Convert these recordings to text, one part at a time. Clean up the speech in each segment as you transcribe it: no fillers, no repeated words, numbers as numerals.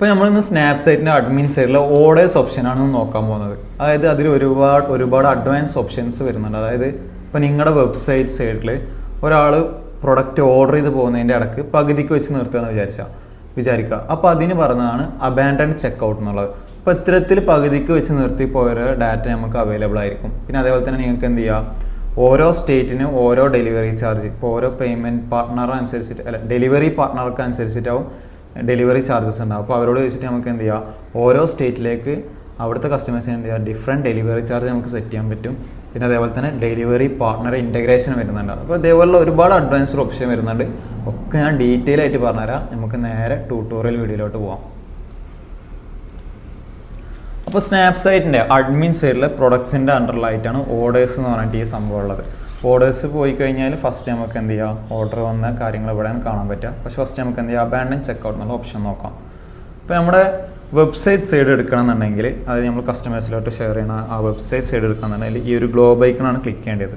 ഇപ്പോൾ നമ്മളിന്ന് സ്നാപ്സൈറ്റിൻ്റെ അഡ്മിൻ സൈഡിൽ ഓർഡേഴ്സ് ഓപ്ഷനാണ് നോക്കാൻ പോകുന്നത്. അതായത് അതിൽ ഒരുപാട് അഡ്വാൻസ് ഓപ്ഷൻസ് വരുന്നുണ്ട്. അതായത് ഇപ്പോൾ നിങ്ങളുടെ വെബ്സൈറ്റ് സൈഡിൽ ഒരാൾ പ്രൊഡക്റ്റ് ഓർഡർ ചെയ്ത് പോകുന്നതിൻ്റെ ഇടയ്ക്ക് പകുതിക്ക് വെച്ച് നിർത്തുകയെന്ന് വിചാരിക്കുക. അപ്പോൾ അതിന് പറഞ്ഞതാണ് അബാൻഡൻഡ് ചെക്കൗട്ട് എന്നുള്ളത്. അപ്പോൾ ഇത്തരത്തിൽ പകുതിക്ക് വെച്ച് നിർത്തി പോയ ഡാറ്റ നമുക്ക് അവൈലബിൾ ആയിരിക്കും. പിന്നെ അതേപോലെ തന്നെ നിങ്ങൾക്ക് എന്ത് ചെയ്യുക, ഓരോ സ്റ്റേറ്റിനും ഓരോ ഡെലിവറി ചാർജ്, ഇപ്പോൾ ഓരോ പേയ്മെൻറ്റ് പാർട്ട്ണർ അനുസരിച്ചിട്ട് ഡെലിവറി പാർട്ട്ണർക്ക് അനുസരിച്ചിട്ടാവും ഡെലിവറി ചാർജസ് ഉണ്ടാവും. അപ്പോൾ അവരോട് ചോദിച്ചിട്ട് നമുക്ക് എന്ത് ചെയ്യാം, ഓരോ സ്റ്റേറ്റിലേക്ക് അവിടുത്തെ കസ്റ്റമേഴ്സിന് എന്ത് ചെയ്യുക, ഡിഫറെൻറ്റ് ഡെലിവറി ചാർജ് നമുക്ക് സെറ്റ് ചെയ്യാൻ പറ്റും. പിന്നെ അതേപോലെ തന്നെ ഡെലിവറി പാർട്ട്ണർ ഇൻറ്റഗ്രേഷൻ വരുന്നുണ്ട്. അപ്പോൾ ഇതേപോലുള്ള ഒരുപാട് അഡ്വാൻസ്ഡ് ഓപ്ഷൻ വരുന്നുണ്ട്. ഒക്കെ ഞാൻ ഡീറ്റെയിൽ ആയിട്ട് പറഞ്ഞുതരാം. നമുക്ക് നേരെ ട്യൂട്ടോറിയൽ വീഡിയോയിലോട്ട് പോകാം. അപ്പോൾ സ്നാപ്സൈറ്റിൻ്റെ അഡ്മിൻ സൈഡിലെ പ്രൊഡക്ട്സിൻ്റെ അണ്ടറിലായിട്ടാണ് ഓർഡേഴ്സ് എന്ന് പറഞ്ഞിട്ട് ഈ സംഭവം ഉള്ളത്. ഓർഡേഴ്സ് പോയി കഴിഞ്ഞാൽ ഫസ്റ്റ് നമുക്ക് എന്ത് ചെയ്യുക, ഓർഡർ വന്ന കാര്യങ്ങൾ ഇവിടെയാണ് കാണാൻ പറ്റുക. പക്ഷേ ഫസ്റ്റ് നമുക്ക് എന്ത് ചെയ്യുക, അബാൻഡൻ ചെക്കൗട്ട് എന്നുള്ള ഓപ്ഷൻ നോക്കാം. ഇപ്പോൾ നമ്മുടെ വെബ്സൈറ്റ് സൈഡ് എടുക്കണമെന്നുണ്ടെങ്കിൽ, അത് നമ്മൾ കസ്റ്റമേഴ്സിലോട്ട് ഷെയർ ചെയ്യണ ആ വെബ്സൈറ്റ് സൈഡ് എടുക്കണമെന്നുണ്ടെങ്കിൽ ഈ ഒരു ഗ്ലോബ് ഐക്കണാണ് ക്ലിക്ക് ചെയ്യേണ്ടത്.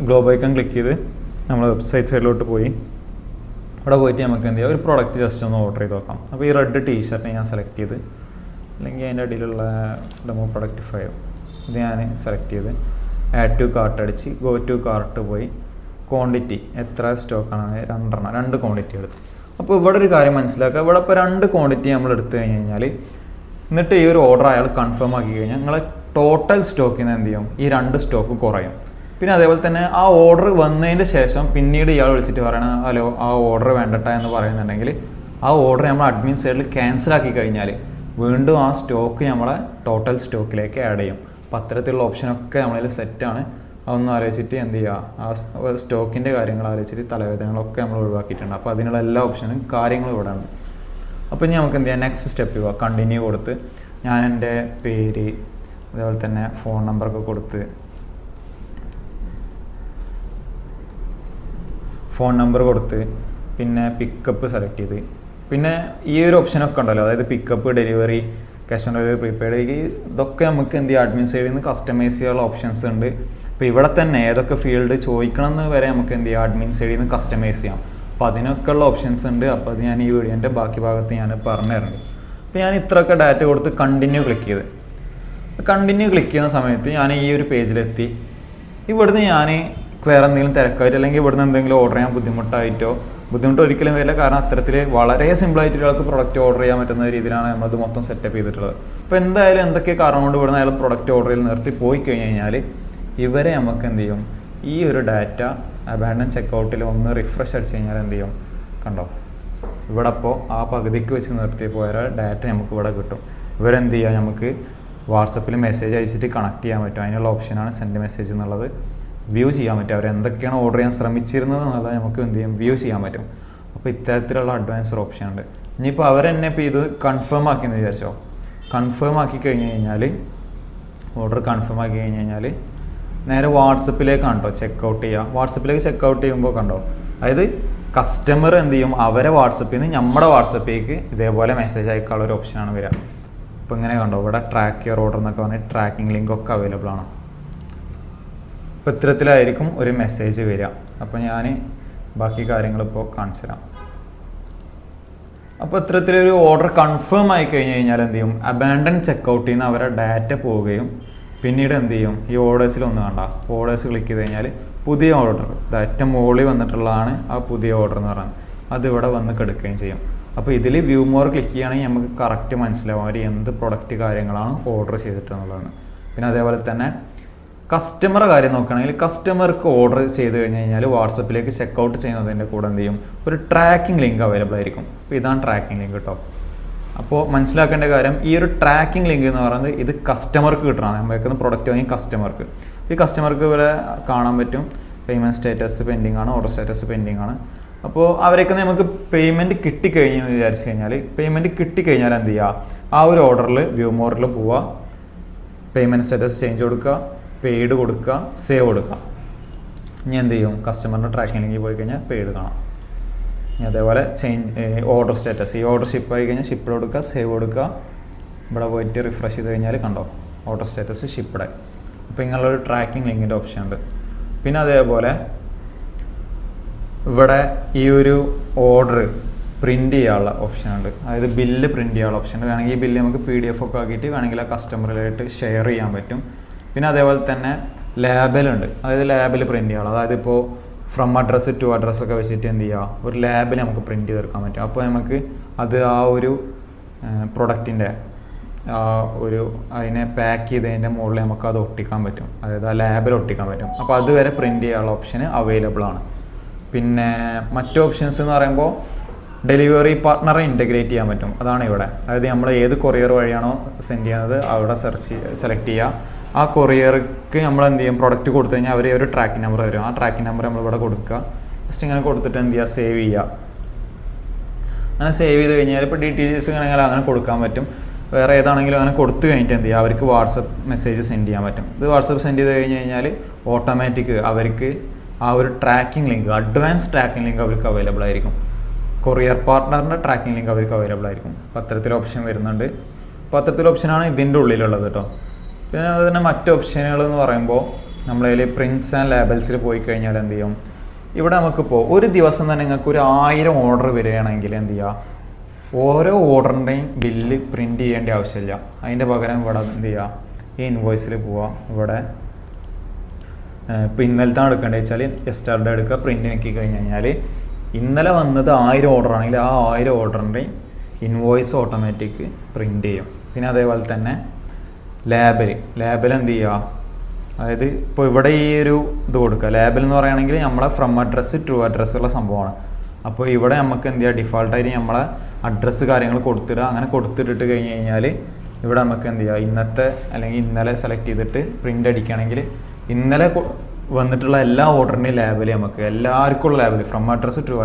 ഗ്ലോബ് ഐക്കൺ ക്ലിക്ക് ചെയ്ത് നമ്മൾ വെബ്സൈറ്റ് സൈഡിലോട്ട് പോയി അവിടെ പോയിട്ട് നമുക്ക് എന്ത് ചെയ്യാം, ഒരു പ്രോഡക്റ്റ് ജസ്റ്റ് ഒന്ന് ഓർഡർ ചെയ്ത് നോക്കാം. അപ്പോൾ ഈ റെഡ് ടീഷർട്ട് ഞാൻ സെലക്ട് ചെയ്ത്, അല്ലെങ്കിൽ അതിൻ്റെ അടിയിലുള്ള ഡെമോ പ്രൊഡക്റ്റ് 5 ഇത് ഞാൻ സെലക്ട് ചെയ്ത് ആഡ് ടു കാർട്ട് അടിച്ച് ഗോ ടു കാർട്ട് പോയി ക്വാണ്ടിറ്റി എത്ര സ്റ്റോക്കാണ്, 2 ക്വാണ്ടിറ്റി എടുത്തു. അപ്പോൾ ഇവിടെ ഒരു കാര്യം മനസ്സിലാക്കുക, ഇവിടെ ഇപ്പോൾ 2 ക്വാണ്ടിറ്റി നമ്മൾ എടുത്തു കഴിഞ്ഞാൽ എന്നിട്ട് ഈ ഒരു ഓർഡർ അയാൾ കൺഫേം ആക്കി കഴിഞ്ഞാൽ നിങ്ങളെ ടോട്ടൽ സ്റ്റോക്കിൽ നിന്ന് എന്ത് ചെയ്യും, ഈ 2 സ്റ്റോക്ക് കുറയും. പിന്നെ അതേപോലെ തന്നെ ആ ഓർഡർ വന്നതിൻ്റെ ശേഷം പിന്നീട് ഇയാൾ വിളിച്ചിട്ട് പറയണം, ഹലോ ആ ഓർഡർ വേണ്ടട്ട എന്ന് പറയുന്നുണ്ടെങ്കിൽ ആ ഓർഡർ നമ്മൾ അഡ്മിൻ സൈഡിൽ ക്യാൻസൽ ആക്കി കഴിഞ്ഞാൽ വീണ്ടും ആ സ്റ്റോക്ക് നമ്മളെ ടോട്ടൽ സ്റ്റോക്കിലേക്ക് ആഡ് ചെയ്യും. അപ്പോൾ അത്തരത്തിലുള്ള ഓപ്ഷനൊക്കെ നമ്മളിൽ സെറ്റാണ്. അതൊന്നും ആലോചിച്ചിട്ട് എന്ത് ചെയ്യുക, ആ സ്റ്റോക്കിൻ്റെ കാര്യങ്ങൾ ആലോചിച്ചിട്ട് തലവേദനകളൊക്കെ നമ്മൾ ഒഴിവാക്കിയിട്ടുണ്ട്. അപ്പോൾ അതിനുള്ള എല്ലാ ഓപ്ഷനും കാര്യങ്ങളും ഇവിടെ ഉണ്ട്. അപ്പോൾ ഇനി നമുക്ക് എന്ത് ചെയ്യാം, നെക്സ്റ്റ് സ്റ്റെപ്പ് ചെയ്യുക, കണ്ടിന്യൂ കൊടുത്ത് ഞാൻ എൻ്റെ പേര് അതേപോലെ തന്നെ ഫോൺ നമ്പറൊക്കെ കൊടുത്ത് പിന്നെ പിക്കപ്പ് സെലക്ട് ചെയ്ത്, പിന്നെ ഈ ഒരു ഓപ്ഷനൊക്കെ ഉണ്ടല്ലോ, അതായത് pickup, delivery, cash on delivery, prepaid, ഇതൊക്കെ നമുക്ക് എന്ത് ചെയ്യാം, അഡ്മിൻ സൈഡിൽ നിന്ന് കസ്റ്റമൈസ് ചെയ്യാനുള്ള ഓപ്ഷൻസ് ഉണ്ട്. അപ്പോൾ ഇവിടെ തന്നെ ഏതൊക്കെ ഫീൽഡ് ചോദിക്കണം എന്ന് വരെ നമുക്ക് എന്ത് ചെയ്യാം, അഡ്മിൻ സൈഡിൽ നിന്ന് കസ്റ്റമൈസ് ചെയ്യാം. അപ്പോൾ അതിനൊക്കെ ഉള്ള ഓപ്ഷൻസ് ഉണ്ട്. അപ്പോൾ അത് ഞാൻ ഈ വീഡിയോൻ്റെ ബാക്കി ഭാഗത്ത് ഞാൻ പറഞ്ഞു തരുന്നുണ്ട്. അപ്പോൾ ഞാൻ ഇത്രയൊക്കെ ഡാറ്റ കൊടുത്ത് കണ്ടിന്യൂ ക്ലിക്ക് ചെയ്ത്, കണ്ടിന്യൂ ക്ലിക്ക് ചെയ്യുന്ന സമയത്ത് ഞാൻ ഈ ഒരു പേജിലെത്തി. ഇവിടുന്ന് ഞാൻ വേറെ എന്തെങ്കിലും തിരക്കായിട്ട് അല്ലെങ്കിൽ ഇവിടുന്ന് എന്തെങ്കിലും ഓർഡർ ചെയ്യാൻ ബുദ്ധിമുട്ട് ഒരിക്കലും വരില്ല. കാരണം അത്തരത്തിൽ വളരെ സിമ്പിളായിട്ട് ഒരാൾക്ക് പ്രൊഡക്റ്റ് ഓർഡർ ചെയ്യാൻ പറ്റുന്ന രീതിയിലാണ് നമ്മളത് മൊത്തം സെറ്റപ്പ് ചെയ്തിട്ടുള്ളത്. അപ്പോൾ എന്തായാലും എന്തൊക്കെ കാരണം കൊണ്ട് ഇവിടുന്ന് അയാൾ പ്രൊഡക്റ്റ് ഓർഡർ ചെയ്ത് നിർത്തി പോയി കഴിഞ്ഞ് കഴിഞ്ഞാൽ ഇവരെ നമുക്ക് എന്ത് ചെയ്യും, ഈ ഒരു ഡാറ്റ അബാൻഡൻ ചെക്കൗട്ടിൽ ഒന്ന് റിഫ്രഷ് അടിച്ച് കഴിഞ്ഞാൽ എന്ത് ചെയ്യും, കണ്ടോ ഇവിടെ അപ്പോൾ ആ പകുതിക്ക് വെച്ച് നിർത്തി പോയ ഡാറ്റ നമുക്ക് ഇവിടെ കിട്ടും. ഇവരെന്ത് ചെയ്യുക, നമുക്ക് വാട്സപ്പിൽ മെസ്സേജ് അയച്ചിട്ട് കണക്ട് ചെയ്യാൻ പറ്റും. അതിനുള്ള ഓപ്ഷനാണ് സെൻഡ് മെസ്സേജ് എന്നുള്ളത്. വ്യൂ ചെയ്യാൻ പറ്റും, അവരെന്തൊക്കെയാണ് ഓർഡർ ചെയ്യാൻ ശ്രമിച്ചിരുന്നത് എന്നുള്ളത് നമുക്ക് എന്ത് ചെയ്യും, വ്യൂ ചെയ്യാൻ പറ്റും. അപ്പോൾ ഇത്തരത്തിലുള്ള അഡ്വാൻസ്ഡ് ഓപ്ഷൻ ഉണ്ട്. ഇനിയിപ്പോൾ അവരെന്നെ ഇപ്പോൾ ഇത് കൺഫേം ആക്കിയെന്ന് വിചാരിച്ചോ, കൺഫേം ആക്കി കഴിഞ്ഞ് കഴിഞ്ഞാൽ ഓർഡർ കൺഫേം ആക്കി കഴിഞ്ഞ് കഴിഞ്ഞാൽ നേരെ വാട്സപ്പിലേക്കാണ് കേട്ടോ ചെക്കൗട്ട് ചെയ്യുക. വാട്സപ്പിലേക്ക് ചെക്കൗട്ട് ചെയ്യുമ്പോൾ കണ്ടോ, അതായത് കസ്റ്റമർ എന്ത് ചെയ്യും, അവരെ വാട്സപ്പിൽ നിന്ന് നമ്മുടെ വാട്സപ്പിലേക്ക് ഇതേപോലെ മെസ്സേജ് അയക്കാനുള്ള ഒരു ഓപ്ഷനാണ് വരിക. അപ്പോൾ ഇങ്ങനെ കണ്ടോ, ഇവിടെ ട്രാക്ക് യുവർ ഓർഡർ എന്നൊക്കെ പറഞ്ഞാൽ ട്രാക്കിംഗ് ലിങ്ക് ഒക്കെ അവൈലബിൾ ആണ്. അപ്പോൾ ഇത്തരത്തിലായിരിക്കും ഒരു മെസ്സേജ് വരിക. അപ്പോൾ ഞാൻ ബാക്കി കാര്യങ്ങളിപ്പോൾ കാണിച്ചു തരാം. അപ്പോൾ ഇത്തരത്തിലൊരു ഓർഡർ കൺഫേം ആയി കഴിഞ്ഞ് കഴിഞ്ഞാൽ എന്ത് ചെയ്യും, അബാൻഡൻ ചെക്കൗട്ടിൽ നിന്ന് അവരെ ഡാറ്റ പോവുകയും പിന്നീട് എന്ത് ചെയ്യും, ഈ ഓർഡേഴ്സിൽ ഒന്ന് കണ്ട ഓർഡേഴ്സ് ക്ലിക്ക് ചെയ്ത് കഴിഞ്ഞാൽ പുതിയ ഓർഡർ ഏറ്റവും മുകളിൽ വന്നിട്ടുള്ളതാണ് ആ പുതിയ ഓർഡർ എന്ന് പറയുന്നത്, അതിവിടെ വന്ന് കിടക്കുകയും ചെയ്യും. അപ്പോൾ ഇതിൽ വ്യൂ മോർ ക്ലിക്ക് ചെയ്യുകയാണെങ്കിൽ നമുക്ക് കറക്റ്റ് മനസ്സിലാവും അവർ എന്ത് പ്രൊഡക്റ്റ് കാര്യങ്ങളാണ് ഓർഡർ ചെയ്തിട്ടുള്ളതാണ്. പിന്നെ അതേപോലെ തന്നെ കസ്റ്റമറെ കാര്യം നോക്കുകയാണെങ്കിൽ കസ്റ്റമർക്ക് ഓർഡർ ചെയ്ത് കഴിഞ്ഞ് കഴിഞ്ഞാൽ വാട്സപ്പിലേക്ക് ചെക്കൗട്ട് ചെയ്യുന്നതിൻ്റെ കൂടെ എന്ത് ചെയ്യും, ഒരു ട്രാക്കിംഗ് ലിങ്ക് അവൈലബിൾ ആയിരിക്കും. അപ്പോൾ ഇതാണ് ട്രാക്കിംഗ് ലിങ്ക് കേട്ടോ. അപ്പോൾ മനസ്സിലാക്കേണ്ട കാര്യം, ഈ ഒരു ട്രാക്കിംഗ് ലിങ്ക് എന്ന് പറയുന്നത് ഇത് കസ്റ്റമർക്ക് കിട്ടണം. നമ്മൾ വയ്ക്കുന്ന പ്രൊഡക്റ്റ് വാങ്ങി കസ്റ്റമർക്ക്, ഈ കസ്റ്റമർക്ക് ഇവിടെ കാണാൻ പറ്റും പേയ്മെൻറ്റ് സ്റ്റാറ്റസ് പെൻഡിങ് ആണ്, ഓർഡർ സ്റ്റാറ്റസ് പെൻഡിങ് ആണ്. അപ്പോൾ അവരൊക്കെ നമുക്ക് പേയ്മെൻറ്റ് കിട്ടിക്കഴിഞ്ഞെന്ന് വിചാരിച്ചു കഴിഞ്ഞാൽ, പേയ്മെൻറ്റ് കിട്ടിക്കഴിഞ്ഞാൽ എന്ത് ചെയ്യുക, ആ ഒരു ഓർഡറിൽ വ്യൂ മോറിൽ പോവുക, പേയ്മെൻറ്റ് സ്റ്റാറ്റസ് ചേഞ്ച് കൊടുക്കുക, പെയ്ഡ് കൊടുക്കുക, സേവ് കൊടുക്കുക. ഇനി എന്ത് ചെയ്യും, കസ്റ്റമറിൻ്റെ ട്രാക്കിംഗ് ലിങ്കിൽ പോയി കഴിഞ്ഞാൽ പെയ്ഡ് കാണാം. ഇനി അതേപോലെ ഓർഡർ സ്റ്റാറ്റസ്, ഈ ഓർഡർ ഷിപ്പ് ആയി കഴിഞ്ഞാൽ ഷിപ്പ് കൊടുക്കുക, സേവ് കൊടുക്കുക, ഇവിടെ പോയിട്ട് റിഫ്രഷ് ചെയ്ത് കഴിഞ്ഞാൽ കണ്ടോ ഓർഡർ സ്റ്റാറ്റസ് ഷിപ്പ്ഡായി. അപ്പോൾ ഇങ്ങനെയുള്ളൊരു ട്രാക്കിംഗ് ലിങ്കിൻ്റെ ഓപ്ഷൻ ഉണ്ട്. പിന്നെ അതേപോലെ ഇവിടെ ഈ ഒരു ഓർഡർ പ്രിൻറ്റ് ചെയ്യാനുള്ള ഓപ്ഷൻ ഉണ്ട്. അതായത് ബില്ല് പ്രിൻറ്റ് ചെയ്യാനുള്ള ഓപ്ഷൻ ഉണ്ട്. വേണമെങ്കിൽ ഈ ബില്ല് നമുക്ക് PDF ഒക്കെ ആക്കിയിട്ട് വേണമെങ്കിൽ ആ കസ്റ്റമറിലായിട്ട് ഷെയർ ചെയ്യാൻ പറ്റും. പിന്നെ അതേപോലെ തന്നെ ലേബലുണ്ട്. അതായത് ലേബൽ പ്രിൻറ്റ് ചെയ്യാനുള്ള, അതായത് ഇപ്പോൾ ഫ്രം അഡ്രസ്സ് ടു അഡ്രസ്സ് ഒക്കെ വെച്ചിട്ട് എന്ത് ചെയ്യുക, ഒരു ലേബൽ നമുക്ക് പ്രിൻറ്റ് ചെയ്തെടുക്കാൻ പറ്റും. അപ്പോൾ നമുക്ക് അത് ആ ഒരു പ്രൊഡക്റ്റിൻ്റെ ഒരു അതിനെ പാക്ക് ചെയ്തതിൻ്റെ മുകളിൽ നമുക്ക് അത് ഒട്ടിക്കാൻ പറ്റും. അതായത് ആ ലേബൽ ഒട്ടിക്കാൻ പറ്റും. അപ്പോൾ അതുവരെ പ്രിൻറ്റ് ചെയ്യാനുള്ള ഓപ്ഷൻ അവൈലബിൾ ആണ്. പിന്നെ മറ്റ് ഓപ്ഷൻസ് എന്ന് പറയുമ്പോൾ ഡെലിവറി പാർട്ട്ണറെ ഇൻറ്റഗ്രേറ്റ് ചെയ്യാൻ പറ്റും. അതാണ് ഇവിടെ. അതായത് നമ്മൾ ഏത് കൊറിയർ വഴിയാണോ സെൻഡ് ചെയ്യുന്നത് അവിടെ സെലക്ട് ചെയ്യുക. ആ കൊറിയർക്ക് നമ്മൾ എന്ത് ചെയ്യും, പ്രൊഡക്റ്റ് കൊടുത്തു കഴിഞ്ഞാൽ അവർ ഒരു ട്രാക്കിംഗ് നമ്പർ തരും. ആ ട്രാക്കിംഗ് നമ്പർ നമ്മളിവിടെ കൊടുക്കുക. ജസ്റ്റ് ഇങ്ങനെ കൊടുത്തിട്ട് എന്ത് ചെയ്യുക, സേവ് ചെയ്യുക. അങ്ങനെ സേവ് ചെയ്ത് കഴിഞ്ഞാൽ ഇപ്പോൾ ഡീറ്റെയിൽസ് വേണമെങ്കിൽ അങ്ങനെ കൊടുക്കാൻ പറ്റും. വേറെ ഏതാണെങ്കിലും അങ്ങനെ കൊടുത്തു കഴിഞ്ഞിട്ട് എന്ത് ചെയ്യുക, അവർക്ക് വാട്സപ്പ് മെസ്സേജ് സെൻഡ് ചെയ്യാൻ പറ്റും. ഇത് വാട്സപ്പ് സെൻഡ് ചെയ്ത് കഴിഞ്ഞ് കഴിഞ്ഞാൽ ഓട്ടോമാറ്റിക് അവർക്ക് ആ ഒരു tracking link, advance tracking link അവർക്ക് അവൈലബിൾ ആയിരിക്കും. കൊറിയർ പാർട്ട്ണറിൻ്റെ ട്രാക്കിംഗ് ലിങ്ക് അവർക്ക് അവൈലബിൾ ആയിരിക്കും. പത്രത്തിൽ ഓപ്ഷൻ വരുന്നുണ്ട്. പത്രത്തിൽ ഓപ്ഷനാണ് ഇതിൻ്റെ ഉള്ളിലുള്ളത് കേട്ടോ. പിന്നെ അതുപോലെ തന്നെ മറ്റ് ഓപ്ഷനുകൾ എന്ന് പറയുമ്പോൾ നമ്മളതിൽ പ്രിൻറ്റ്സ് ആൻഡ് ലേബൽസിൽ പോയി കഴിഞ്ഞാൽ എന്ത് ചെയ്യും, ഇവിടെ നമുക്കിപ്പോൾ ഒരു ദിവസം തന്നെ നിങ്ങൾക്ക് ഒരു 1000 ഓർഡർ വരികയാണെങ്കിൽ എന്ത് ചെയ്യുക, ഓരോ ഓർഡറിൻ്റെയും ബില്ല് പ്രിൻറ്റ് ചെയ്യേണ്ട ആവശ്യമില്ല. അതിൻ്റെ പകരം ഇവിടെ എന്ത് ചെയ്യുക, ഈ ഇൻവോയ്സിൽ പോവുക. ഇവിടെ ഇപ്പോൾ ഇന്നലത്തെ എടുക്കേണ്ടത് വെച്ചാൽ യെസ്റ്റർഡേ എടുക്കുക, പ്രിൻ്റ് നോക്കി കഴിഞ്ഞ് കഴിഞ്ഞാൽ ഇന്നലെ വന്നത് 1000 ഓർഡർ ആണെങ്കിൽ ആ 1000 ഓർഡറിൻ്റെയും ഇൻവോയ്സ് ഓട്ടോമാറ്റിക് പ്രിൻറ്റ് ചെയ്യും. പിന്നെ അതേപോലെ തന്നെ ലേബൽ എന്ത് ചെയ്യുക, അതായത് ഇപ്പോൾ ഇവിടെ ഈ ഒരു ഇത് കൊടുക്കുക. ലേബൽ എന്ന് പറയുകയാണെങ്കിൽ നമ്മളെ ഫ്രം അഡ്രസ്സ് ടു അഡ്രസ്സ് ഉള്ള സംഭവമാണ്. അപ്പോൾ ഇവിടെ നമുക്ക് എന്ത് ചെയ്യുക, ഡിഫോൾട്ടായിട്ട് നമ്മളെ അഡ്രസ്സ് കാര്യങ്ങൾ കൊടുത്തിടുക. അങ്ങനെ കൊടുത്തിട്ടിട്ട് കഴിഞ്ഞ് കഴിഞ്ഞാൽ ഇവിടെ നമുക്ക് എന്ത് ചെയ്യുക, ഇന്നത്തെ അല്ലെങ്കിൽ ഇന്നലെ സെലക്ട് ചെയ്തിട്ട് പ്രിൻ്റ് അടിക്കുകയാണെങ്കിൽ ഇന്നലെ വന്നിട്ടുള്ള എല്ലാ ഓർഡറിൻ്റെയും ലേബൽ നമുക്ക് എല്ലാവർക്കുള്ള label from address to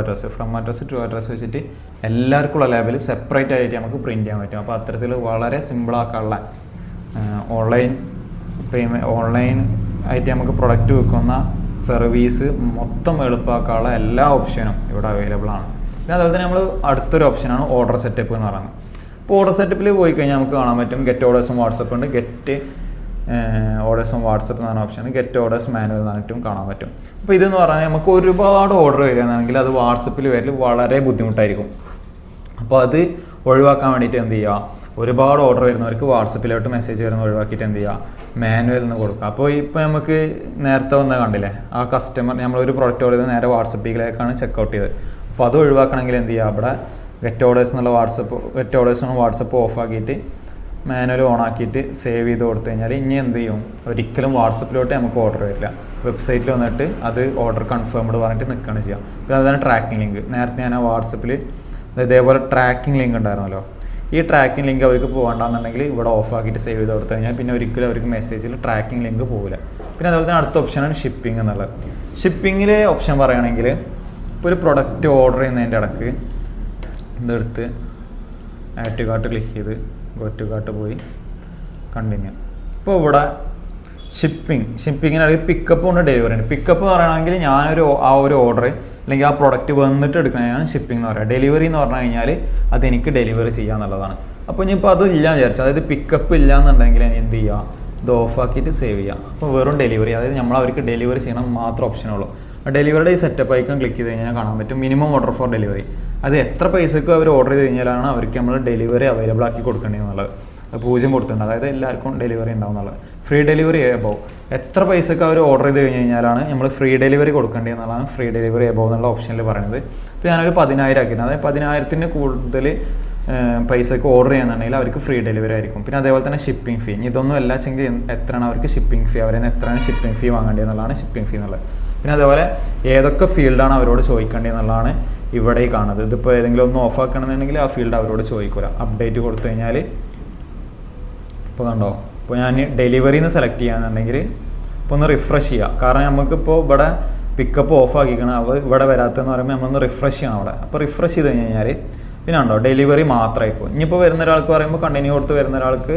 address വെച്ചിട്ട് എല്ലാവർക്കുള്ള ലേബൽ സെപ്പറേറ്റ് ആയിട്ട് നമുക്ക് പ്രിൻറ്റ് ചെയ്യാൻ പറ്റും. അപ്പോൾ അത്തരത്തിൽ വളരെ സിമ്പിളാക്കാനുള്ള ഓൺലൈൻ ആയിട്ട് നമുക്ക് പ്രൊഡക്റ്റ് വിൽക്കുന്ന സർവീസ് മൊത്തം എളുപ്പമാക്കാനുള്ള എല്ലാ ഓപ്ഷനും ഇവിടെ അവൈലബിൾ ആണ്. പിന്നെ അതുപോലെ തന്നെ നമ്മൾ അടുത്തൊരു ഓപ്ഷനാണ് ഓർഡർ സെറ്റപ്പ് എന്ന് പറയുന്നത്. ഇപ്പോൾ ഓർഡർ സെറ്റപ്പിൽ പോയി കഴിഞ്ഞാൽ നമുക്ക് കാണാൻ പറ്റും ഗെറ്റ് ഓർഡേഴ്സും വാട്സപ്പ് ഉണ്ട്. ഗെറ്റ് ഓർഡേഴ്സും വാട്സപ്പ് എന്ന് പറഞ്ഞ ഓപ്ഷൻ, ഗെറ്റ് ഓർഡേഴ്സ് മാനുവൽ എന്ന് പറഞ്ഞിട്ടും കാണാൻ പറ്റും. അപ്പോൾ ഇതെന്ന് പറഞ്ഞാൽ നമുക്ക് ഒരുപാട് ഓർഡർ വരികയാണെങ്കിൽ അത് വാട്സപ്പിൽ വരൽ വളരെ ബുദ്ധിമുട്ടായിരിക്കും. അപ്പോൾ അത് ഒഴിവാക്കാൻ വേണ്ടിയിട്ട് എന്ത് ചെയ്യുക, ഒരുപാട് ഓർഡർ വരുന്നവർക്ക് വാട്സപ്പിലോട്ട് മെസ്സേജ് വരുന്ന ഒഴിവാക്കിയിട്ട് എന്ത് ചെയ്യുക, മാനുവൽ എന്ന് കൊടുക്കുക. അപ്പോൾ ഇപ്പോൾ നമുക്ക് നേരത്തെ വന്നത് കണ്ടില്ലേ, ആ കസ്റ്റമർ നമ്മളൊരു പ്രൊഡക്റ്റ് ഓർഡർ ചെയ്ത് നേരെ വാട്സപ്പിലേക്കാണ് ചെക്കൗട്ട് ചെയ്തത്. അപ്പോൾ അത് ഒഴിവാക്കണമെങ്കിൽ എന്ത് ചെയ്യുക, അവിടെ ഗെറ്റ് ഓർഡേഴ്സ് എന്നുള്ള വാട്സപ്പ് ഓഫ് ആക്കിയിട്ട് മാനുവൽ ഓൺ ആക്കിയിട്ട് സേവ് ചെയ്ത് കൊടുത്തു കഴിഞ്ഞാൽ ഇനി എന്ത് ചെയ്യും, ഒരിക്കലും വാട്സപ്പിലോട്ട് നമുക്ക് ഓർഡർ വരില്ല. വെബ്സൈറ്റിൽ വന്നിട്ട് അത് ഓർഡർ കൺഫേംഡ് പറഞ്ഞിട്ട് നിൽക്കുകയാണ് ചെയ്യുക. പിന്നെ അതുപോലെ ട്രാക്കിംഗ് ലിങ്ക്, നേരത്തെ ഞാൻ ആ വാട്സപ്പിൽ ഇതേപോലെ ട്രാക്കിംഗ് ലിങ്ക് ഉണ്ടായിരുന്നല്ലോ, ഈ ട്രാക്കിംഗ് ലിങ്ക് അവർക്ക് പോകണ്ടെന്നുണ്ടെങ്കിൽ ഇവിടെ ഓഫ് ആക്കിയിട്ട് സേവ് ചെയ്ത് കൊടുത്തു കഴിഞ്ഞാൽ പിന്നെ ഒരിക്കലും അവർക്ക് മെസ്സേജിൽ ട്രാക്കിംഗ് ലിങ്ക് പോകില്ല. പിന്നെ അതുപോലെ തന്നെ അടുത്ത ഓപ്ഷനാണ് ഷിപ്പിംഗ് എന്നുള്ളത്. ഷിപ്പിങ്ങിലെ ഓപ്ഷൻ പറയുകയാണെങ്കിൽ ഇപ്പോൾ ഒരു പ്രൊഡക്റ്റ് ഓർഡർ ചെയ്യുന്നതിൻ്റെ ഇടയ്ക്ക് ഇതെടുത്ത് ആഡ് ടു കാർട്ട് ക്ലിക്ക് ചെയ്ത് ഗോ ടു കാർട്ട് പോയി കണ്ടിന്യൂ. ഇപ്പോൾ ഇവിടെ ഷിപ്പിങ്ങിനാണെങ്കിൽ പിക്കപ്പ് ഉണ്ട്, ഡെലിവറി ഉണ്ട്. പിക്കപ്പ് പറയുകയാണെങ്കിൽ ആ ഒരു ഓർഡർ അല്ലെങ്കിൽ ആ പ്രൊഡക്റ്റ് വന്നിട്ട് എടുക്കുന്നതാണ് ഷിപ്പിംഗ് എന്ന് പറയുക. ഡെലിവറി എന്ന് പറഞ്ഞു കഴിഞ്ഞാൽ അതെനിക്ക് ഡെലിവറി ചെയ്യുക എന്നുള്ളതാണ്. അപ്പോൾ ഇനിയിപ്പോൾ അത് ഇല്ലാന്ന് വിചാരിച്ചു, അതായത് പിക്കപ്പ് ഇല്ല എന്നുണ്ടെങ്കിൽ എന്ത് ചെയ്യുക, ഇത് ഓഫാക്കിയിട്ട് സേവ് ചെയ്യുക. അപ്പോൾ വെറും ഡെലിവറി, അതായത് നമ്മൾ അവർക്ക് ഡെലിവറി ചെയ്യണം മാത്രം ഓപ്ഷനുള്ളൂ. ഡെലിവറിയുടെ ഈ സെറ്റപ്പ് ഐക്കൺ ക്ലിക്ക് ചെയ്ത് കഴിഞ്ഞാൽ കാണാൻ പറ്റും മിനിമം ഓർഡർ ഫോർ ഡെലിവറി. അത് എത്ര പൈസക്ക് അവർ ഓർഡർ ചെയ്ത് കഴിഞ്ഞാലാണ് അവർക്ക് നമ്മൾ ഡെലിവറി അവൈലബിൾ ആക്കി കൊടുക്കേണ്ടതെന്നുള്ളത്. 0 കൊടുത്തിട്ടുണ്ട്, അതായത് എല്ലാവർക്കും ഡെലിവറി ഉണ്ടാവും എന്നുള്ളത്. ഫ്രീ ഡെലിവറി എബോവ്, എത്ര പൈസക്ക് അവർ ഓർഡർ ചെയ്ത് കഴിഞ്ഞ് കഴിഞ്ഞാലാണ് നമ്മൾ ഫ്രീ ഡെലിവറി കൊടുക്കേണ്ടത് എന്നുള്ളതാണ് ഫ്രീ ഡെലിവറി എബോവ് എന്നുള്ള ഓപ്ഷനിൽ പറയുന്നത്. ഇപ്പോൾ ഞാനൊരു 10,000 ആക്കിയിരുന്നു, അതായത് 10,000-ന് കൂടുതൽ പൈസക്ക് ഓർഡർ ചെയ്യുന്നുണ്ടെങ്കിൽ അവർക്ക് ഫ്രീ ഡെലിവറി ആയിരിക്കും. പിന്നെ അതേപോലെ തന്നെ ഷിപ്പിംഗ് ഫീ, ഇതൊന്നും അല്ല വെച്ചെങ്കിൽ എത്രയാണ് അവർക്ക് ഷിപ്പിംഗ് ഫീ, അവരെ എത്രയാണ് ഷിപ്പിംഗ് ഫീ വാങ്ങേണ്ടത് എന്നുള്ളതാണ് ഷിപ്പിംഗ് ഫീ എന്നുള്ളത്. പിന്നെ അതേപോലെ ഏതൊക്കെ ഫീൽഡാണ് അവരോട് ചോദിക്കേണ്ടത് എന്നുള്ളതാണ് ഇവിടെ ഈ കാണുന്നത്. ഇതിപ്പോൾ ഏതെങ്കിലും ഒന്ന് ഓഫ് ആക്കണമെന്നുണ്ടെങ്കിൽ ആ ഫീൽഡ് അവരോട് ചോദിക്കില്ല. അപ്ഡേറ്റ് കൊടുത്തു കഴിഞ്ഞാൽ ഇപ്പോൾ കണ്ടോ, ഇപ്പോൾ ഞാൻ ഡെലിവറിന്ന് സെലക്ട് ചെയ്യാന്നുണ്ടെങ്കിൽ ഇപ്പോൾ ഒന്ന് റിഫ്രഷ് ചെയ്യുക. കാരണം നമുക്കിപ്പോൾ ഇവിടെ പിക്കപ്പ് ഓഫ് ആക്കിക്കണം, ഇവിടെ വരാത്തതെന്ന് പറയുമ്പോൾ നമ്മളൊന്ന് റിഫ്രഷ് ചെയ്യണം അവിടെ. അപ്പോൾ റിഫ്രഷ് ചെയ്ത് കഴിഞ്ഞ് കഴിഞ്ഞാൽ പിന്നെ ഉണ്ടോ ഡെലിവറി മാത്രമായിപ്പോൾ. ഇനിയിപ്പോൾ വരുന്ന ഒരാൾക്ക് പറയുമ്പോൾ കണ്ടിന്യൂ കൊടുത്ത് വരുന്ന ഒരാൾക്ക്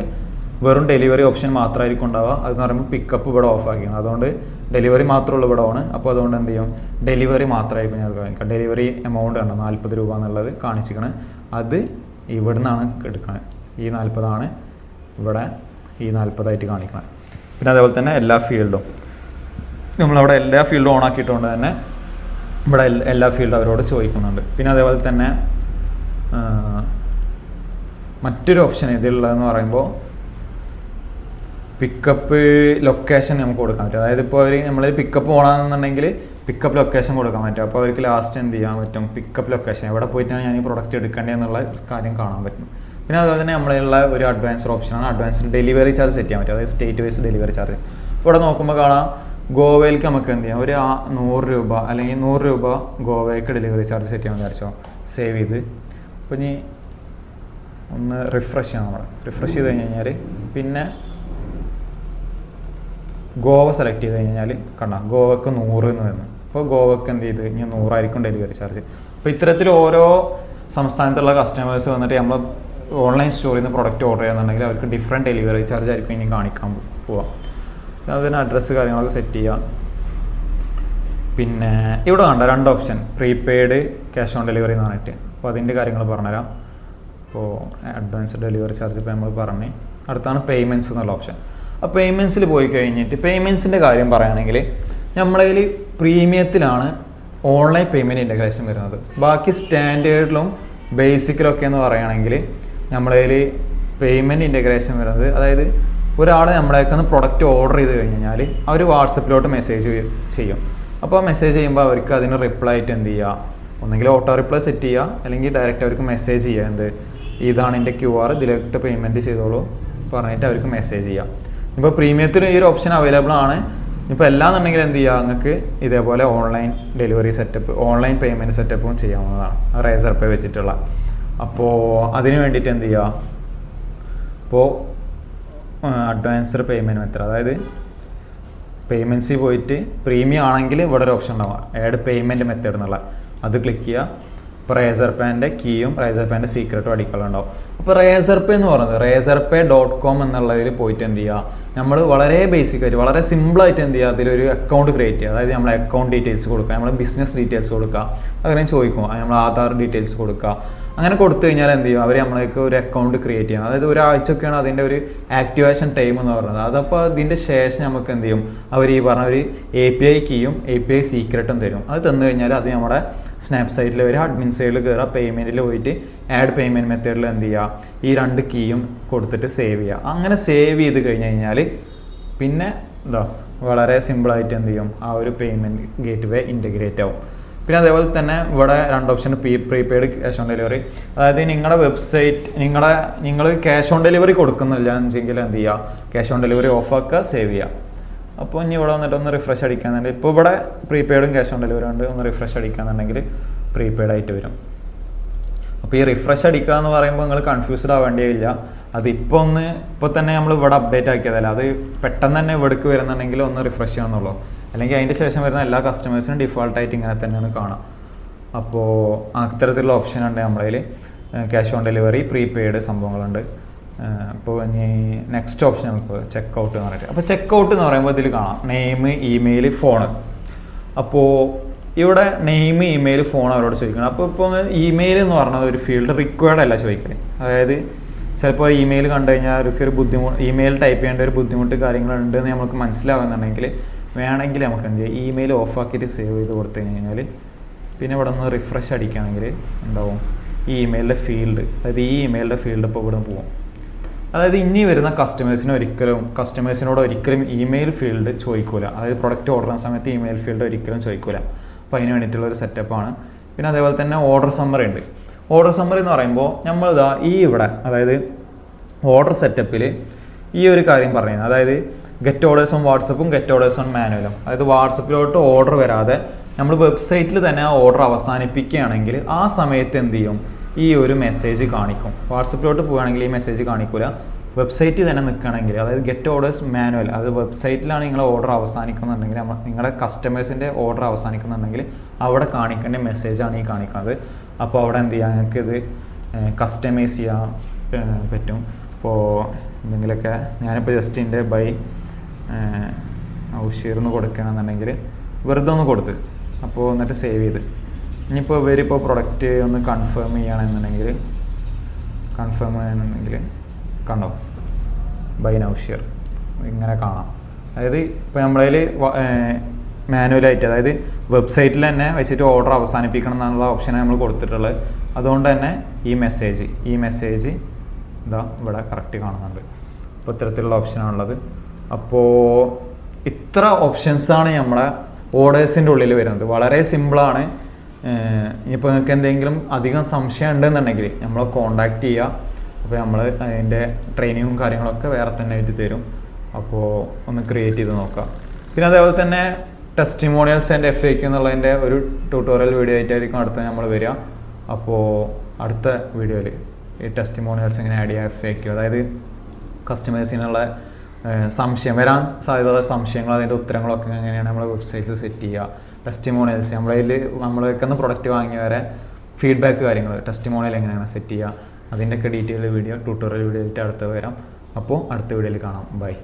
വെറും ഡെലിവറി ഓപ്ഷൻ മാത്രമായിരിക്കും ഉണ്ടാവുക. അതെന്ന് പറയുമ്പോൾ പിക്കപ്പ് ഇവിടെ ഓഫ് ആക്കിക്കണം, അതുകൊണ്ട് ഡെലിവറി മാത്രമുള്ള ഇവിടെ ആണ്. അപ്പോൾ അതുകൊണ്ട് എന്ത് ചെയ്യും, ഡെലിവറി മാത്രമായിരിക്കും ഞാൻ കാണിക്കാം. ഡെലിവറി എമൗണ്ട് കണ്ടോ 40 രൂപ എന്നുള്ളത് കാണിച്ചിരിക്കണം. അത് ഇവിടെ നിന്നാണ് എടുക്കണത്. ഈ 40 ഇവിടെ ഈ 40 കാണിക്കണം. പിന്നെ അതേപോലെ തന്നെ എല്ലാ ഫീൽഡും നമ്മളവിടെ എല്ലാ ഫീൽഡും ഓൺ ആക്കിയിട്ടുകൊണ്ട് തന്നെ ഇവിടെ എല്ലാ ഫീൽഡും അവരോട് ചോദിക്കുന്നുണ്ട്. പിന്നെ അതേപോലെ തന്നെ മറ്റൊരു ഓപ്ഷൻ ഇതിലുള്ളതെന്ന് പറയുമ്പോൾ പിക്കപ്പ് ലൊക്കേഷൻ നമുക്ക് കൊടുക്കാൻ പറ്റും. അതായത് ഇപ്പോൾ അവർ നമ്മൾ പിക്കപ്പ് പോകണമെന്നുണ്ടെങ്കിൽ പിക്കപ്പ് ലൊക്കേഷൻ കൊടുക്കാൻ പറ്റും. അപ്പോൾ അവർക്ക് ലാസ്റ്റ് എന്ത് ചെയ്യാൻ പറ്റും, പിക്കപ്പ് ലൊക്കേഷൻ എവിടെ പോയിട്ടാണ് ഞാൻ ഈ പ്രൊഡക്റ്റ് എടുക്കേണ്ടതെന്നുള്ള കാര്യം കാണാൻ പറ്റും. പിന്നെ അതുപോലെ തന്നെ നമ്മളുള്ള ഒരു അഡ്വാൻസ്ഡ് ഓപ്ഷനാണ് അഡ്വാൻസ്ഡ് ഡെലിവറി ചാർജ് സെറ്റ് ചെയ്യാൻ പറ്റും. അതായത് സ്റ്റേറ്റ് വൈസ് ഡെലിവറി ചാർജ്. ഇവിടെ നോക്കുമ്പോൾ കാണാം ഗോവയിലേക്ക് നമുക്ക് എന്ത് ചെയ്യാം, ഒരു 100 രൂപ അല്ലെങ്കിൽ 100 രൂപ ഗോവയ്ക്ക് ഡെലിവറി ചാർജ് സെറ്റ് ചെയ്യാൻ വിചാരിച്ചോ. സേവ് ചെയ്ത് അപ്പോൾ ഇനി ഒന്ന് റിഫ്രഷ് ചെയ്യാം. നമ്മൾ റിഫ്രഷ് ചെയ്ത് കഴിഞ്ഞാൽ പിന്നെ ഗോവ സെലക്ട് ചെയ്ത് കഴിഞ്ഞാൽ കണ്ടാം ഗോവക്ക് 100 എന്ന് വരുന്നു. അപ്പോൾ ഗോവക്ക് എന്ത് ചെയ്ത് ഇനി 100 ആയിരിക്കും ഡെലിവറി ചാർജ്. അപ്പോൾ ഇത്തരത്തിൽ ഓരോ സംസ്ഥാനത്തുള്ള കസ്റ്റമേഴ്സ് വന്നിട്ട് നമ്മൾ ഓൺലൈൻ സ്റ്റോറിൽ നിന്ന് പ്രൊഡക്റ്റ് ഓർഡർ ചെയ്യുന്നുണ്ടെങ്കിൽ അവർക്ക് ഡിഫറെൻറ്റ് ഡെലിവറി ചാർജ് ആയിരിക്കും ഇനി കാണിക്കാൻ പോവാം. അതിന് അഡ്രസ്സ് കാര്യങ്ങളൊക്കെ സെറ്റ് ചെയ്യാം. പിന്നെ ഇവിടെ കണ്ട 2 option, prepaid, cash on delivery എന്ന് പറഞ്ഞിട്ട്. അപ്പോൾ അതിൻ്റെ കാര്യങ്ങൾ പറഞ്ഞുതരാം. അപ്പോൾ അഡ്വാൻസ് ഡെലിവറി ചാർജ് ഇപ്പോൾ നമ്മൾ പറഞ്ഞ്, അടുത്താണ് പേയ്മെൻറ്റ്സ് എന്നുള്ള ഓപ്ഷൻ. അപ്പോൾ പേയ്മെൻറ്റ്സിൽ പോയി കഴിഞ്ഞിട്ട് പേയ്മെൻറ്റ്സിൻ്റെ കാര്യം പറയുകയാണെങ്കിൽ നമ്മളതിൽ പ്രീമിയത്തിലാണ് ഓൺലൈൻ പേയ്മെൻറ്റ് ഇൻ്റഗ്രേഷൻ വരുന്നത്. ബാക്കി സ്റ്റാൻഡേർഡിലും ബേസിക്കിലൊക്കെ എന്ന് പറയുകയാണെങ്കിൽ നമ്മളതിൽ പേയ്മെൻറ്റ് ഇൻ്റഗ്രേഷൻ വരുന്നത്, അതായത് ഒരാൾ നമ്മളേക്കൊന്ന് പ്രൊഡക്റ്റ് ഓർഡർ ചെയ്ത് കഴിഞ്ഞാൽ അവർ വാട്സപ്പിലോട്ട് മെസ്സേജ് ചെയ്യും. അപ്പോൾ മെസ്സേജ് ചെയ്യുമ്പോൾ അവർക്ക് അതിന് റിപ്ലൈ ആയിട്ട് എന്ത് ചെയ്യുക, ഒന്നെങ്കിൽ ഓട്ടോ റിപ്ലൈ സെറ്റ് ചെയ്യുക, അല്ലെങ്കിൽ ഡയറക്റ്റ് അവർക്ക് മെസ്സേജ് ചെയ്യുക, എന്ത് ഇതാണ് എൻ്റെ QR, ഇതിലേക്ക് പേയ്മെൻറ്റ് ചെയ്തോളൂ പറഞ്ഞിട്ട് അവർക്ക് മെസ്സേജ് ചെയ്യാം. ഇപ്പോൾ പ്രീമിയത്തിൽ ഈ ഒരു ഓപ്ഷൻ അവൈലബിൾ ആണ്. ഇപ്പോൾ എല്ലാന്നുണ്ടെങ്കിൽ എന്ത് ചെയ്യുക, നിങ്ങൾക്ക് ഇതേപോലെ online delivery setup, online payment സെറ്റപ്പും ചെയ്യാവുന്നതാണ് റേസർ പേ വെച്ചിട്ടുള്ള. അപ്പോൾ അതിന് വേണ്ടിയിട്ട് എന്ത് ചെയ്യുക, ഇപ്പോൾ അഡ്വാൻസ്ഡ് പേയ്മെൻറ്റ് മെത്തേഡ്, അതായത് പേയ്മെൻറ്റ്സിൽ പോയിട്ട് പ്രീമിയം ആണെങ്കിൽ ഇവിടെ ഒരു ഓപ്ഷൻ ഉണ്ടാവും, ആഡ് പേയ്മെൻറ്റ് മെത്തേഡ് എന്നുള്ള, അത് ക്ലിക്ക് ചെയ്യുക. ഇപ്പോൾ റേസർ പേൻ്റെ കീയും റേസർ പേൻ്റെ സീക്രട്ടും അടിക്കാനുണ്ടാവും. അപ്പോൾ റേസർ പേ എന്ന് പറയുന്നത് razorpay.com എന്നുള്ളതിൽ പോയിട്ട് എന്ത് ചെയ്യുക, നമ്മൾ വളരെ ബേസിക്കായിട്ട് വളരെ സിമ്പിളായിട്ട് എന്ത് ചെയ്യുക, അതിലൊരു അക്കൗണ്ട് ക്രിയേറ്റ് ചെയ്യുക. അതായത് നമ്മൾ അക്കൗണ്ട് ഡീറ്റെയിൽസ് കൊടുക്കുക, നമ്മൾ ബിസിനസ് ഡീറ്റെയിൽസ് കൊടുക്കുക, അങ്ങനെ ചോദിക്കും, നമ്മൾ ആധാർ ഡീറ്റെയിൽസ് കൊടുക്കുക. അങ്ങനെ കൊടുത്തു കഴിഞ്ഞാൽ എന്ത് ചെയ്യും, അവർ നമ്മളേക്ക് ഒരു അക്കൗണ്ട് ക്രിയേറ്റ് ചെയ്യണം. അതായത് ഒരാഴ്ചയൊക്കെയാണ് അതിൻ്റെ ഒരു ആക്ടിവേഷൻ ടൈം എന്ന് പറയുന്നത്. അതപ്പോൾ അതിൻ്റെ ശേഷം നമുക്ക് എന്ത് ചെയ്യും, അവർ ഈ പറഞ്ഞ ഒരു API കീയും API സീക്രട്ടും തരും. അത് തന്നു കഴിഞ്ഞാൽ അത് നമ്മുടെ സ്നാപ്പ് സൈറ്റിൽ വരിക, അഡ്മിൻ സൈഡിൽ കയറുക, പേയ്മെൻറ്റിൽ പോയിട്ട് ആഡ് പേയ്മെൻറ്റ് മെത്തേഡിൽ എന്ത് ചെയ്യുക, ഈ 2 കീയും കൊടുത്തിട്ട് സേവ് ചെയ്യുക. അങ്ങനെ സേവ് ചെയ്ത് കഴിഞ്ഞ് കഴിഞ്ഞാൽ പിന്നെ എന്താ വളരെ സിമ്പിളായിട്ട് എന്ത് ചെയ്യും, ആ ഒരു പേയ്മെൻറ്റ് ഗേറ്റ് വേ ഇൻറ്റഗ്രേറ്റ് ആവും. പിന്നെ അതേപോലെ തന്നെ ഇവിടെ 2 option, prepaid, cash on delivery. അതായത് നിങ്ങളുടെ വെബ്സൈറ്റ് നിങ്ങൾ ക്യാഷ് ഓൺ ഡെലിവറി കൊടുക്കുന്നില്ല എന്നുവെച്ചെങ്കിൽ എന്ത് ചെയ്യുക, ക്യാഷ് ഓൺ ഡെലിവറി ഓഫാക്കുക, സേവ് ചെയ്യുക. അപ്പോൾ ഇനി ഇവിടെ വന്നിട്ട് ഒന്ന് റിഫ്രഷ് അടിക്കാന്നുണ്ടെങ്കിൽ, ഇപ്പോൾ ഇവിടെ പ്രീപെയ്ഡും ക്യാഷ് ഓൺ ഡെലിവറി ഉണ്ട്, ഒന്ന് റിഫ്രഷ് അടിക്കാന്നുണ്ടെങ്കിൽ പ്രീപെയ്ഡ് ആയിട്ട് വരും. അപ്പോൾ ഈ റിഫ്രഷ് അടിക്കുക എന്ന് പറയുമ്പോൾ നിങ്ങൾ കൺഫ്യൂസ്ഡ് ആവേണ്ടിയില്ല. അതിപ്പോൾ തന്നെ നമ്മൾ ഇവിടെ അപ്ഡേറ്റ് ആക്കിയതല്ല, അത് പെട്ടെന്ന് തന്നെ ഇവിടേക്ക് വരുന്നുണ്ടെങ്കിൽ ഒന്ന് റിഫ്രഷ് ചെയ്യാമെന്നുള്ളൂ. അല്ലെങ്കിൽ അതിൻ്റെ ശേഷം വരുന്ന എല്ലാ കസ്റ്റമേഴ്സിനും ഡിഫോൾട്ടായിട്ട് ഇങ്ങനെ തന്നെയാണ് കാണാം. അപ്പോൾ അത്തരത്തിലുള്ള ഓപ്ഷൻ ഉണ്ട് നമ്മളതിൽ, ക്യാഷ് ഓൺ ഡെലിവറി, പ്രീപെയ്ഡ് സംഭവങ്ങളുണ്ട്. ഇപ്പോൾ ഇനി നെക്സ്റ്റ് ഓപ്ഷൻ നമുക്ക് ചെക്കൗട്ട് എന്ന് പറഞ്ഞിട്ട്. അപ്പോൾ ചെക്കൗട്ട് എന്ന് പറയുമ്പോൾ ഇതിൽ കാണാം നെയിം, ഇമെയിൽ, ഫോണ്. അപ്പോൾ ഇവിടെ നെയിം, ഇമെയിൽ, ഫോൺ അവരോട് ചോദിക്കണം. അപ്പോൾ ഇപ്പോൾ ഇമെയിൽ എന്ന് പറഞ്ഞത് ഒരു ഫീൽഡ് റിക്വയർഡ് അല്ല ചോദിക്കണേ. അതായത് ചിലപ്പോൾ ഇമെയിൽ കണ്ടു കഴിഞ്ഞാൽ അവർക്ക് ഒരു ബുദ്ധിമുട്ട്, ഇമെയിൽ ടൈപ്പ് ചെയ്യേണ്ട ഒരു ബുദ്ധിമുട്ട് കാര്യങ്ങളുണ്ടെന്ന് നമുക്ക് മനസ്സിലാവുന്നുണ്ടെങ്കിൽ വേണമെങ്കിൽ നമുക്ക് എന്ത് ചെയ്യാം, ഇമെയിൽ ഓഫാക്കിയിട്ട് സേവ് ചെയ്ത് കൊടുത്തു കഴിഞ്ഞാൽ പിന്നെ ഇവിടെ നിന്ന് റിഫ്രഷ് അടിക്കുകയാണെങ്കിൽ ഉണ്ടാവും ഈ ഇമെയിലിൻ്റെ ഫീൽഡ്. അതായത് ഈ ഇമെയിലിൻ്റെ ഫീൽഡ് ഇപ്പോൾ ഇവിടെ പോകും. അതായത് ഇനി വരുന്ന കസ്റ്റമേഴ്സിനോട് ഒരിക്കലും ഇമെയിൽ ഫീൽഡ് ചോദിക്കൂല. അതായത് പ്രൊഡക്റ്റ് ഓർഡർ ചെയ്യുന്ന സമയത്ത് ഇമെയിൽ ഫീൽഡ് ഒരിക്കലും ചോദിക്കൂല. അപ്പോൾ അതിന് വേണ്ടിയിട്ടുള്ള ഒരു സെറ്റപ്പാണ്. പിന്നെ അതേപോലെ തന്നെ ഓർഡർ സമ്മറി ഉണ്ട്. ഓർഡർ സമ്മറി എന്ന് പറയുമ്പോൾ നമ്മളിതാ ഈ ഇവിടെ, അതായത് ഓർഡർ സെറ്റപ്പിൽ ഈ ഒരു കാര്യം പറയുന്നത്, അതായത് ഗെറ്റ് ഓർഡേഴ്സ് ഓൺ വാട്സപ്പും ഗെറ്റ് ഓർഡേഴ്സ് ഓൺ മാനുവലും. അതായത് വാട്സപ്പിലോട്ട് ഓർഡർ വരാതെ നമ്മൾ വെബ്സൈറ്റിൽ തന്നെ ആ ഓർഡർ അവസാനിപ്പിക്കുകയാണെങ്കിൽ ആ സമയത്ത് എന്ത് ചെയ്യും, ഈ ഒരു മെസ്സേജ് കാണിക്കും. വാട്സപ്പിലോട്ട് പോവുകയാണെങ്കിൽ ഈ മെസ്സേജ് കാണിക്കില്ല. വെബ്സൈറ്റിൽ തന്നെ നിൽക്കുകയാണെങ്കിൽ, അതായത് ഗെറ്റ് ഓർഡേഴ്സ് മാനുവൽ, അത് വെബ്സൈറ്റിലാണ് നിങ്ങളെ ഓർഡർ അവസാനിക്കുന്നുണ്ടെങ്കിൽ, നിങ്ങളുടെ കസ്റ്റമേഴ്സിൻ്റെ ഓർഡർ അവസാനിക്കുന്നുണ്ടെങ്കിൽ അവിടെ കാണിക്കേണ്ട മെസ്സേജാണ് ഈ കാണിക്കുന്നത്. അപ്പോൾ അവിടെ എന്ത് ചെയ്യുക, നിങ്ങൾക്ക് ഇത് കസ്റ്റമൈസ് ചെയ്യാൻ പറ്റും. ഇപ്പോൾ എന്തെങ്കിലുമൊക്കെ ഞാനിപ്പോൾ ജസ്റ്റ് എൻ്റെ ബൈ ഔഷീർന്ന് കൊടുക്കുകയാണെന്നുണ്ടെങ്കിൽ വെറുതെ ഒന്ന് കൊടുത്ത്, അപ്പോൾ എന്നിട്ട് സേവ് ചെയ്ത് ഇനിയിപ്പോൾ ഇവരിപ്പോൾ പ്രൊഡക്റ്റ് ഒന്ന് കൺഫേം ചെയ്യുകയാണെന്നുണ്ടെങ്കിൽ കണ്ടോ ബൈ നൗഷിയർ ഇങ്ങനെ കാണാം. അതായത് ഇപ്പോൾ നമ്മളതിൽ മാനുവലായിട്ട്, അതായത് വെബ്സൈറ്റിൽ തന്നെ വെച്ചിട്ട് ഓർഡർ അവസാനിപ്പിക്കണം എന്നുള്ള ഓപ്ഷനാണ് നമ്മൾ കൊടുത്തിട്ടുള്ളത്. അതുകൊണ്ട് തന്നെ ഈ മെസ്സേജ് ഇതാ ഇവിടെ കറക്റ്റ് കാണുന്നുണ്ട്. അപ്പോൾ ഇത്തരത്തിലുള്ള ഓപ്ഷനാണുള്ളത്. അപ്പോൾ ഇത്ര ഓപ്ഷൻസാണ് നമ്മളെ ഓർഡേഴ്സിൻ്റെ ഉള്ളിൽ വരുന്നത്. വളരെ സിമ്പിളാണ്. ഇനിയിപ്പോൾ നിങ്ങൾക്ക് എന്തെങ്കിലും അധികം സംശയം ഉണ്ടെന്നുണ്ടെങ്കിൽ നമ്മളെ കോൺടാക്റ്റ് ചെയ്യുക. അപ്പോൾ നമ്മൾ അതിൻ്റെ ട്രെയിനിങ്ങും കാര്യങ്ങളൊക്കെ വേറെ തന്നെ ആയിട്ട് തരും. അപ്പോൾ ഒന്ന് ക്രിയേറ്റ് ചെയ്ത് നോക്കാം. പിന്നെ അതേപോലെ തന്നെ ടെസ്റ്റിമോണിയൽസ് ആൻഡ് FAQ എന്നുള്ളതിൻ്റെ ഒരു ട്യൂട്ടോറിയൽ വീഡിയോ ആയിട്ടായിരിക്കും അടുത്ത നമ്മൾ വരിക. അപ്പോൾ അടുത്ത വീഡിയോയിൽ ഈ ടെസ്റ്റിമോണിയൽസ് എങ്ങനെ ആഡ് ചെയ്യുക, FAQ, അതായത് കസ്റ്റമേഴ്സിനുള്ള വരാൻ സാധ്യതയുള്ള സംശയങ്ങൾ, അതിൻ്റെ ഉത്തരങ്ങളൊക്കെ എങ്ങനെയാണ് നമ്മുടെ വെബ്സൈറ്റിൽ സെറ്റ് ചെയ്യുക, ടെസ്റ്റിമോണിയൽസ് നമ്മളേക്കുന്ന പ്രൊഡക്റ്റ് വാങ്ങിയവരെ ഫീഡ്ബാക്ക് കാര്യങ്ങൾ, ടെസ്റ്റിമോണിയൽ എങ്ങനെയാണ് സെറ്റ് ചെയ്യുക, അതിൻ്റെയൊക്കെ ഡീറ്റെയിൽ വീഡിയോ ട്യൂട്ടോറിയൽ വീഡിയോ ആയിട്ട് അടുത്ത് വരാം. അപ്പോൾ അടുത്ത വീഡിയോയിൽ കാണാം. ബൈ.